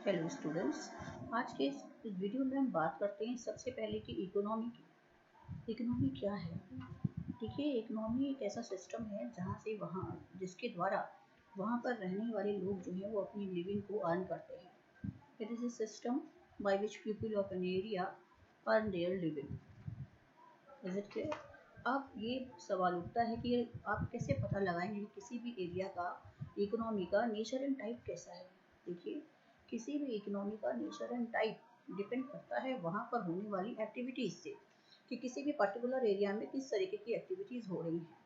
Hello students, आज के इस वीडियो में हम बात करते हैं सबसे पहले कि इकोनॉमी की। इकोनॉमी क्या है? देखिए, इकोनॉमी एक ऐसा सिस्टम है जहाँ से जिसके द्वारा वहाँ पर रहने वाले लोग जो हैं वो अपनी लिविंग को अर्न करते हैं। It is a system by which people of an area earn their living. Is it clear? अब ये सवाल उठता है कि आप कैसे पता लगाएंगे किसी भी एरिया का इकोनॉमी का नेचर एंड टाइप कैसा है। देखिए, किसी भी इकोनॉमी का नेचर एंड टाइप डिपेंड करता है वहाँ पर होने वाली एक्टिविटीज़ से, कि किसी भी पर्टिकुलर एरिया में किस तरीके की एक्टिविटीज़ हो रही हैं।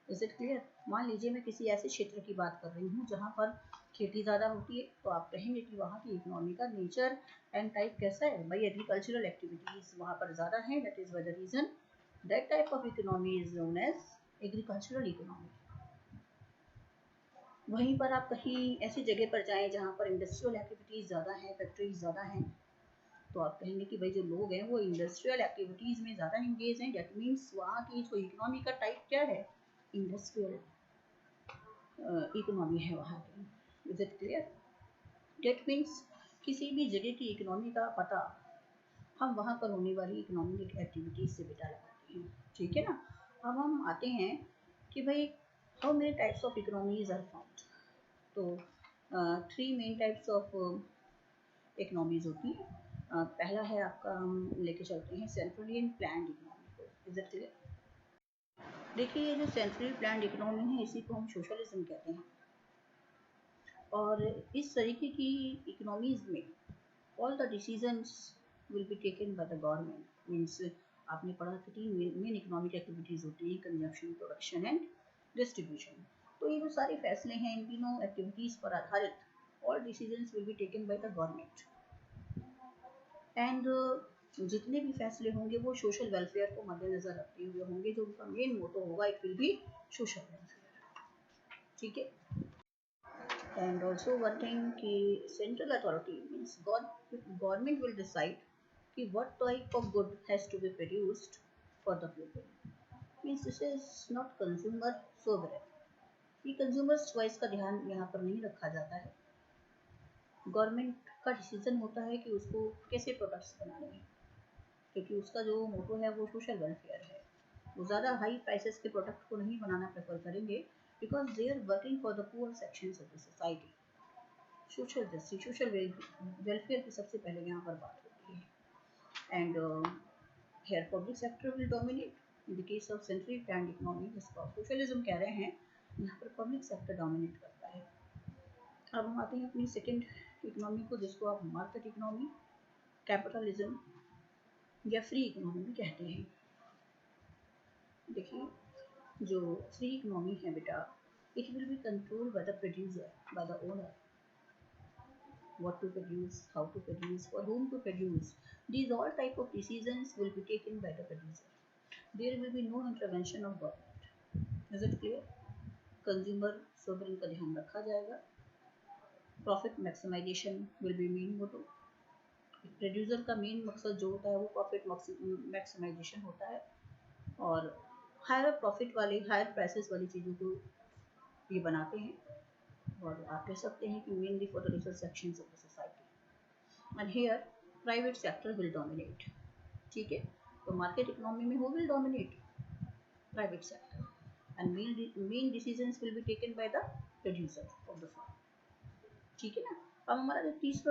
Is it clear? मान लीजिए मैं किसी ऐसे क्षेत्र की बात कर रही हूँ जहाँ पर खेती ज़्यादा होती है, तो आप कहेंगे कि वहाँ की इकोनॉमी का नेचर एंड टाइप कैसा है। भाई, एग्रीकल्चरल एक्टिविटीज़ वहाँ पर ज़्यादा है, that is the reason that type of economy is known as agricultural economy. वहीं पर आप कहीं ऐसी जगह पर जाएं जहाँ पर इंडस्ट्रियल एक्टिविटीज़ ज़्यादा हैं, फैक्ट्रीज ज़्यादा हैं, तो आप कहेंगे कि भाई जो लोग हैं वो इंडस्ट्रियल एक्टिविटीज़ में ज़्यादा इंगेज हैं। डेट मीन्स वहाँ की जो इकोनॉमी का टाइप क्या है, इंडस्ट्रियल इकोनॉमी है वहाँ की। Is it clear? That means किसी भी जगह की इकोनॉमी का पता हम वहाँ पर होने वाली इकोनॉमिक एक्टिविटीज़ से बेटा लगाते हैं। ठीक है ना? अब हम आते हैं कि भाई how many types of economies are found. तो 3 मेन टाइप्स ऑफ इकोनॉमीज होती है। पहला है आपका, हम लेके चलते हैं सेंट्रली एंड प्लान्ड इकोनॉमी को। Is it clear? देखिए, ये जो सेंट्रली प्लान्ड इकोनॉमी है इसी को हम सोशलिज्म कहते हैं। और इस तरीके की इकोनॉमीज में all the decisions will be taken by the government. Means आपने पढ़ा कि 3 मेन इकोनॉमिक एक्टिविटीज़ होती हैं, कंजप्शन, प्रोडक्शन एंड डिस्ट्रीब्यूशन। तो ये जो सारे फैसले हैं इन तीनों एक्टिविटीज़ पर आधारित all decisions will be taken by the government. And जितने भी फैसले होंगे वो सोशल वेलफेयर को मद्देनजर रखते हुए होंगे। जो उनका मेन मोटो होगा, it will be social welfare. ठीक है? एंड ऑल्सो वन थिंग कि central authority means government will decide कि what type of good has to be produced for the people. Means this is not consumer sovereign. ये consumers choice का ध्यान यहाँ पर नहीं रखा जाता है। गवर्नमेंट का डिसीजन होता है कि उसको कैसे प्रोडक्ट्स बनाने हैं, क्योंकि उसका जो मोटो है वो सोशल वेलफेयर है। वो ज़्यादा हाई प्राइसेस के प्रोडक्ट को नहीं बनाना प्रेफर करेंगे, because they are working for the poor sections of the society. Social justice, social welfare की सबसे पहले यहाँ पर बात होती है। And here public sector will dominate. In the case of centrally planned economy, जिसको आप सोशलिज्म कह रहे हैं, यहाँ पर पब्लिक सेक्टर डोमिनेट करता है। अब हम आते हैं अपनी सेकंड इकोनॉमी को, जिसको आप मार्केट इकोनॉमी, कैपिटलिज्म या फ्री इकोनॉमी भी कहते हैं। देखिए, जो फ्री इकोनॉमी है बेटा, it will be controlled by the producer, by the owner. What to produce, how to produce, for whom to produce. These all type of decisions will be taken by the producer. There will be no intervention of government. Is it clear? Consumer sovereign का ध्यान रखा जाएगा। Profit maximization will be main motto. Producer का main मकसद जो होता है वो प्रॉफिट मैक्सिमाइजेशन होता है, और हायर प्रॉफिट वाले, हायर प्राइसेस वाली चीज़ों को ये बनाते हैं। और आप कह सकते हैं कि mainly for the resource sections of the society. And here private sector will dominate. ठीक है? तो मार्केट इकोनॉमी में वो will dominate private sector and main decisions will be taken by the producer of the firm. ठीक है ना? अब हमारा जो तीसरी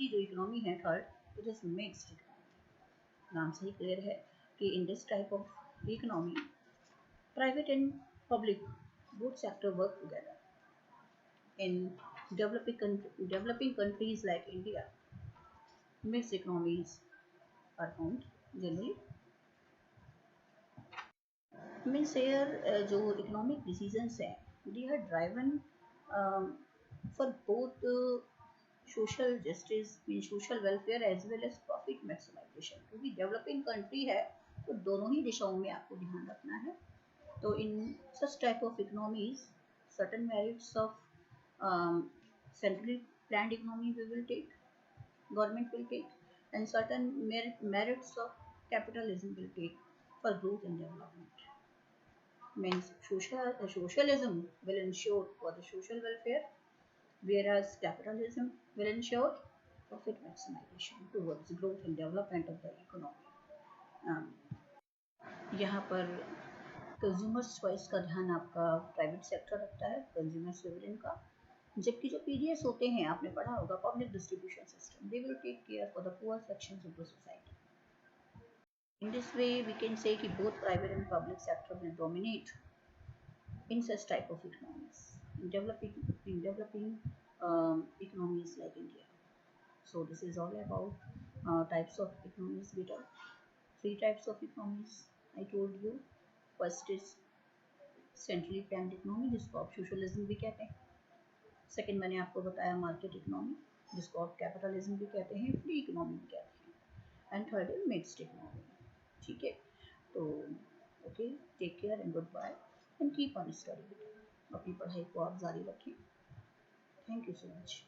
जो इकोनॉमी है, third, it is mixed economy. नाम से ही क्लियर है कि in this type of economy private and public both sector work together. In developing countries like India, mixed economies are found generally. Means here जो economic decisions हैं, they are driven for both social justice, means social welfare as well as profit maximization. क्योंकि developing country है तो दोनों ही दिशाओं में आपको ध्यान रखना है। तो in such type of economies, certain merits of centrally planned economy government will take, and certain merits of capitalism will take for growth and development. Means socialism will ensure for the social welfare, whereas capitalism will ensure profit maximization towards growth and development of the economy. um, यहाँ पर consumers choice का ध्यान आपका private sector रखता है, consumer civilian का, जबकि जो पीडीएस होते हैं आपने पढ़ा होगा public distribution system, they will take care for the poor sections of the society. In this way we can say कि both private and public sector will dominate in such type of economies in developing economies like India. So this is all about types of economies beta. Three types of economies I told you. First is centrally planned economy, जिसको आप socialism भी कहते हैं. Second मैंने आपको बताया market economy, जिसको आप कैपिटलिज्म भी कहते हैं, फ्री इकोनॉमी भी कहते हैं. And third is mixed economy. ठीक है, तो okay, take care and goodbye and keep on study. अपनी पढ़ाई को आप जारी रखें. Thank you so much.